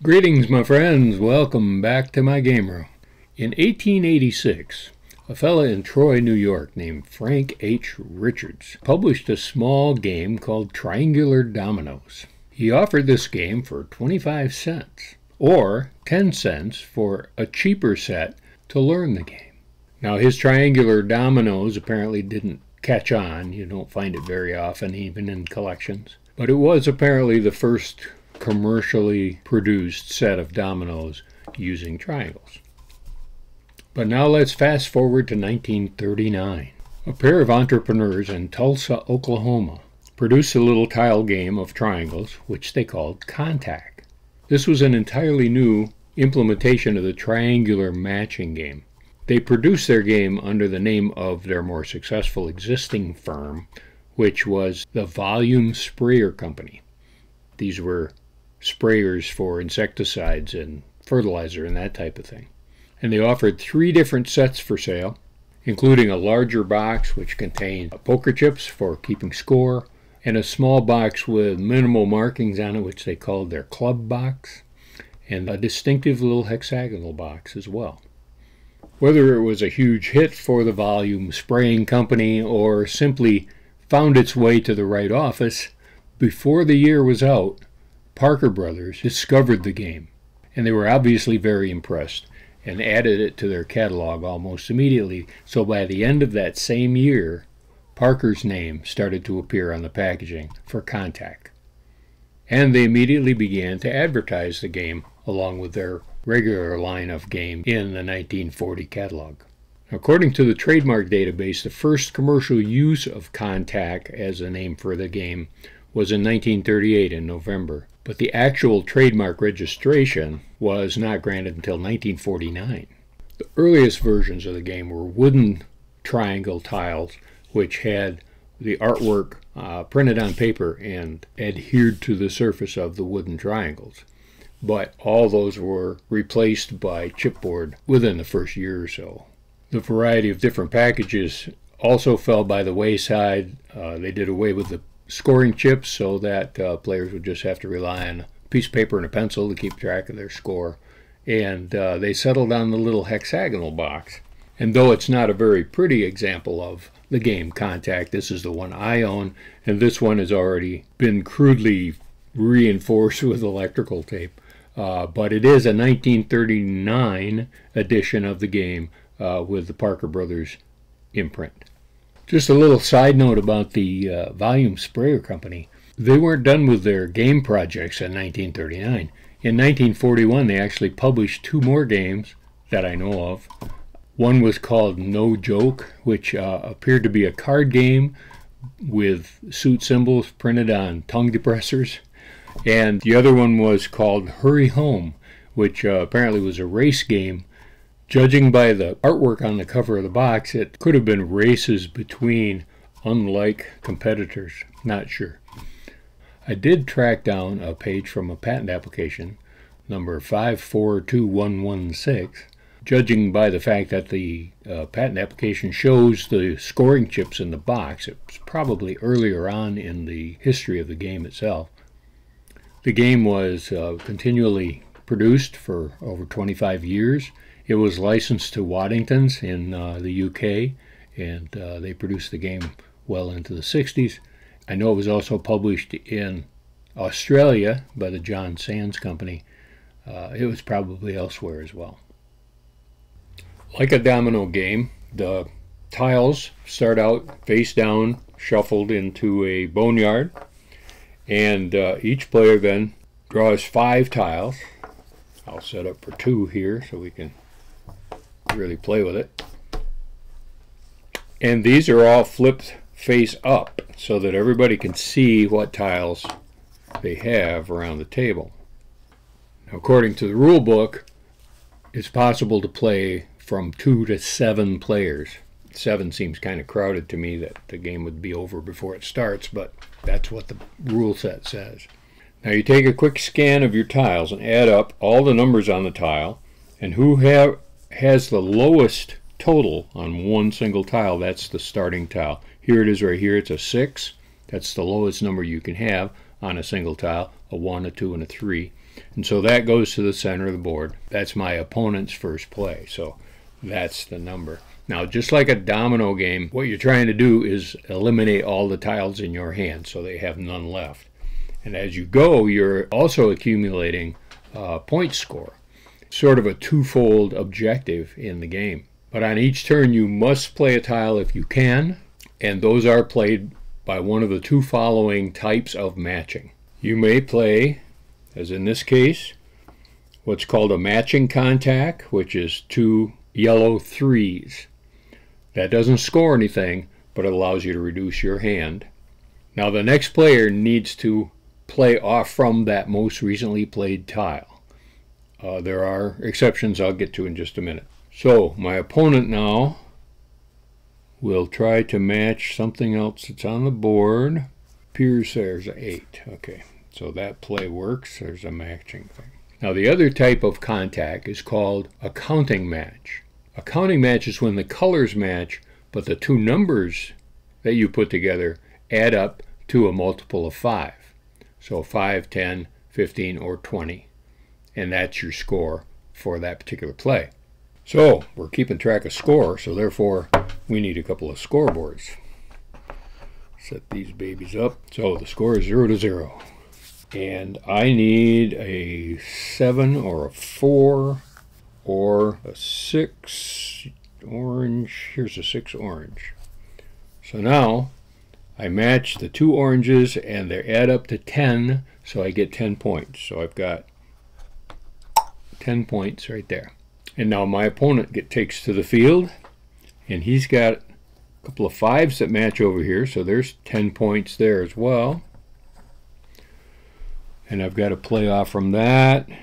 Greetings, my friends. Welcome back to my game room. In 1886, a fella in Troy, New York named Frank H. Richards published a small game called Triangular Dominoes. He offered this game for 25 cents, or 10 cents for a cheaper set to learn the game. Now, his Triangular Dominoes apparently didn't catch on. You don't find it very often, even in collections. But it was apparently the first commercially produced set of dominoes using triangles. But now let's fast forward to 1939. A pair of entrepreneurs in Tulsa, Oklahoma produced a little tile game of triangles, which they called Contack. This was an entirely new implementation of the triangular matching game. They produced their game under the name of their more successful existing firm, which was the Volume Sprayer Company. These were sprayers for insecticides and fertilizer and that type of thing. And they offered 3 different sets for sale, including a larger box which contained poker chips for keeping score, and a small box with minimal markings on it, which they called their club box, and a distinctive little hexagonal box as well. Whether it was a huge hit for the Volume Spraying Company or simply found its way to the right office, before the year was out, Parker Brothers discovered the game, and they were obviously very impressed and added it to their catalog almost immediately. So by the end of that same year, Parker's name started to appear on the packaging for Contact. And they immediately began to advertise the game along with their regular line of game in the 1940 catalog. According to the trademark database, the first commercial use of Contact as a name for the game was in 1938 in November, but the actual trademark registration was not granted until 1949. The earliest versions of the game were wooden triangle tiles, which had the artwork printed on paper and adhered to the surface of the wooden triangles. But all those were replaced by chipboard within the first year or so. The variety of different packages also fell by the wayside. They did away with the scoring chips so that players would just have to rely on a piece of paper and a pencil to keep track of their score. And they settled on the little hexagonal box. And though it's not a very pretty example of the game Contact, this is the one I own, and this one has already been crudely reinforced with electrical tape. But it is a 1939 edition of the game with the Parker Brothers imprint. Just a little side note about the Volume Sprayer Company. They weren't done with their game projects in 1939. In 1941, they actually published 2 more games that I know of. One was called No Joke, which appeared to be a card game with suit symbols printed on tongue depressors. And the other one was called Hurry Home, which apparently was a race game. Judging by the artwork on the cover of the box, it could have been races between unlike competitors. Not sure. I did track down a page from a patent application, number 542116. Judging by the fact that the patent application shows the scoring chips in the box, it was probably earlier on in the history of the game itself. The game was continually produced for over 25 years. It was licensed to Waddington's in the UK, and they produced the game well into the 60s. I know it was also published in Australia by the John Sands Company. It was probably elsewhere as well. Like a domino game, the tiles start out face down, shuffled into a boneyard, and each player then draws 5 tiles. I'll set up for 2 here so we can really play with it. And these are all flipped face up so that everybody can see what tiles they have around the table. Now, according to the rule book, it's possible to play from 2 to 7 players. 7 seems kind of crowded to me, that the game would be over before it starts, but that's what the rule set says. Now you take a quick scan of your tiles and add up all the numbers on the tile, and has the lowest total on one single tile, that's the starting tile. Here it is right here, it's a 6. That's the lowest number you can have on a single tile, a 1, a 2, and a 3. And so that goes to the center of the board. That's my opponent's first play, so that's the number. Now, just like a domino game, what you're trying to do is eliminate all the tiles in your hand so they have none left. And as you go, you're also accumulating point score. Sort of a twofold objective in the game. But on each turn, you must play a tile if you can, and those are played by one of the two following types of matching. You may play, as in this case, what's called a matching contact, which is 2 yellow 3s. That doesn't score anything, but it allows you to reduce your hand. Now the next player needs to play off from that most recently played tile. There are exceptions I'll get to in just a minute. So my opponent now will try to match something else that's on the board. Appears there's an 8. Okay, so that play works. There's a matching thing. Now the other type of contact is called a counting match. A counting match is when the colors match, but the two numbers that you put together add up to a multiple of 5. So 5, 10, 15, or 20. And that's your score for that particular play. So we're keeping track of score, so therefore we need a couple of scoreboards. Set these babies up. So the score is 0-0. And I need a 7 or a 4 or a 6 orange. Here's a 6 orange. So now I match the 2 oranges and they add up to 10, so I get 10 points. So I've got 10 points right there. And now my opponent takes to the field, and he's got a couple of 5s that match over here, so there's 10 points there as well. And I've got to play off from that. I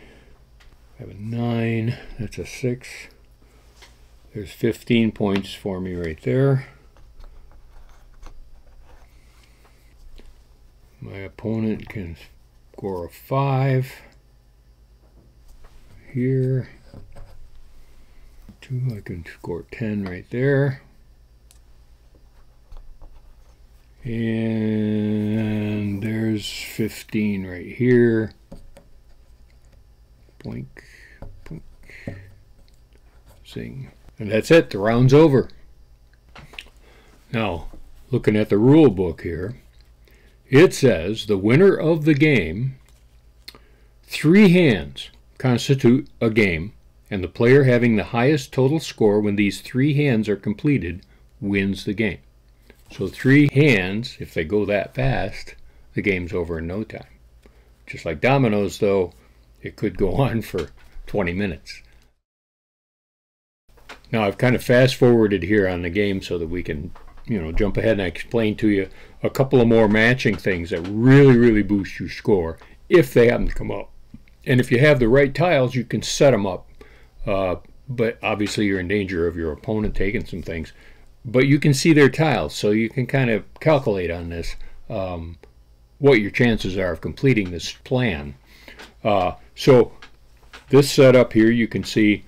have a 9, that's a 6. There's 15 points for me right there. My opponent can score a 5 here. 2, I can score 10 right there. And there's 15 right here. Boink, boink, zing. And that's it, the round's over. Now, looking at the rule book here, it says the winner of the game, 3 hands constitute a game, and the player having the highest total score when these 3 hands are completed wins the game. So 3 hands, if they go that fast, the game's over in no time. Just like dominoes, though, it could go on for 20 minutes. Now I've kind of fast forwarded here on the game so that we can, jump ahead and explain to you a couple of more matching things that really boost your score if they happen to come up. And if you have the right tiles, you can set them up. But obviously you're in danger of your opponent taking some things. But you can see their tiles, so you can kind of calculate on this what your chances are of completing this plan. So this setup here, you can see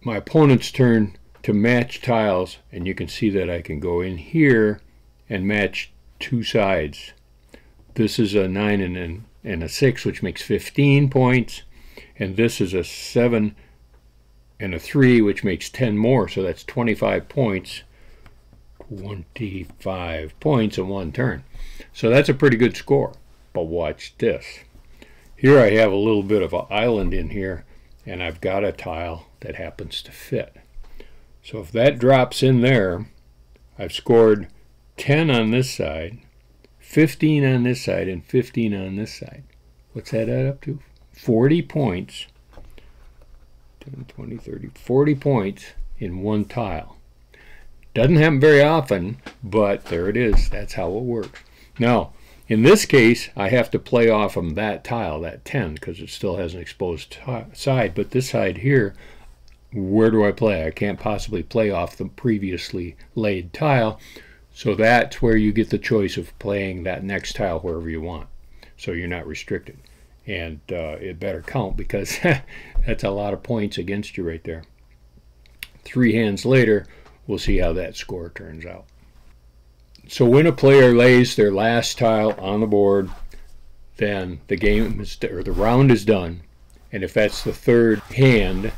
my opponent's turn to match tiles, and you can see that I can go in here and match 2 sides. This is a 9 and a 6, which makes 15 points, and this is a 7 and a 3, which makes 10 more, so that's 25 points. 25 points in one turn. So that's a pretty good score. But watch this. Here I have a little bit of an island in here, and I've got a tile that happens to fit. So if that drops in there, I've scored 10 on this side, 15 on this side, and 15 on this side. What's that add up to? 40 points. 10, 20, 30, 40 points in one tile. Doesn't happen very often, but there it is. That's how it works. Now, in this case, I have to play off from that tile, that 10, because it still has an exposed side. But this side here, where do I play? I can't possibly play off the previously laid tile. So that's where you get the choice of playing that next tile wherever you want. So you're not restricted. And it better count, because that's a lot of points against you right there. 3 hands later, we'll see how that score turns out. So when a player lays their last tile on the board, then the game is, or the round is done. And if that's the 3rd hand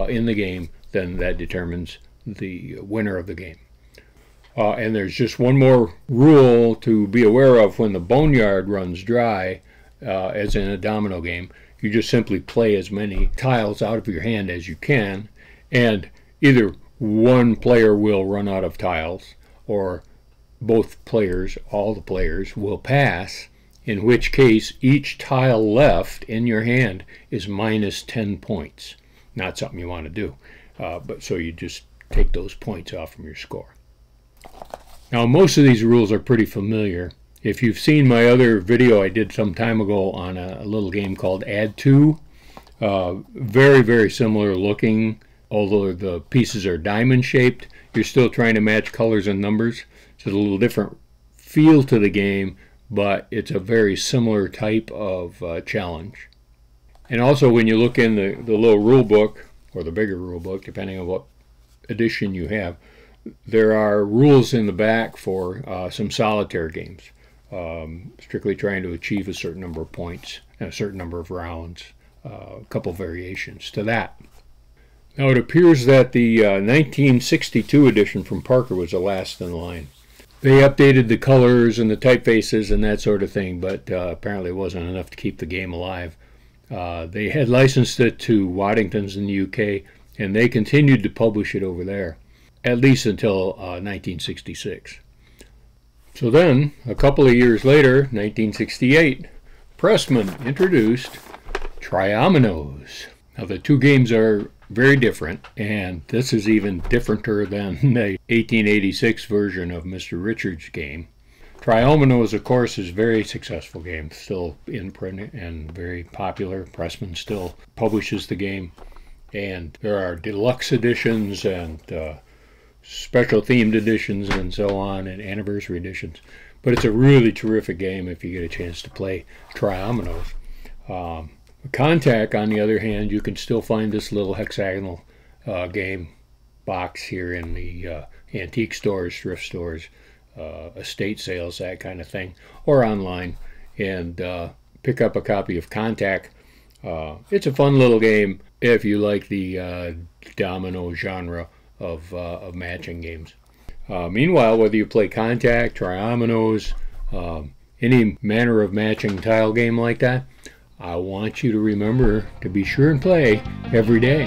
in the game, then that determines the winner of the game. And there's just one more rule to be aware of when the boneyard runs dry, as in a domino game. You just simply play as many tiles out of your hand as you can, and either one player will run out of tiles, or both players, all the players, will pass, in which case each tile left in your hand is minus 10 points. Not something you want to do, but so you just take those points off from your score. Now, most of these rules are pretty familiar. If you've seen my other video I did some time ago on a little game called Add 2, very, very similar looking, although the pieces are diamond shaped. You're still trying to match colors and numbers. It's a little different feel to the game, but it's a very similar type of challenge. And also when you look in the little rule book, or the bigger rule book, depending on what edition you have, there are rules in the back for some solitaire games, strictly trying to achieve a certain number of points and a certain number of rounds, a couple variations to that. Now it appears that the 1962 edition from Parker was the last in line. They updated the colors and the typefaces and that sort of thing, but apparently it wasn't enough to keep the game alive. They had licensed it to Waddington's in the UK, and they continued to publish it over there, at least until 1966. So then, a couple of years later, 1968, Pressman introduced Triangular. Now the two games are very different, and this is even differenter than the 1886 version of Mr. Richards' game. Triangular, of course, is a very successful game, still in print and very popular. Pressman still publishes the game, and there are deluxe editions and special themed editions and so on, and anniversary editions. But it's a really terrific game if you get a chance to play Triangular. Contact, on the other hand, you can still find this little hexagonal game box here in the antique stores, thrift stores, estate sales, that kind of thing, or online, and pick up a copy of Contact. It's a fun little game if you like the domino genre of matching games. Meanwhile, whether you play Contact, Triangular, any manner of matching tile game like that, I want you to remember to be sure and play every day.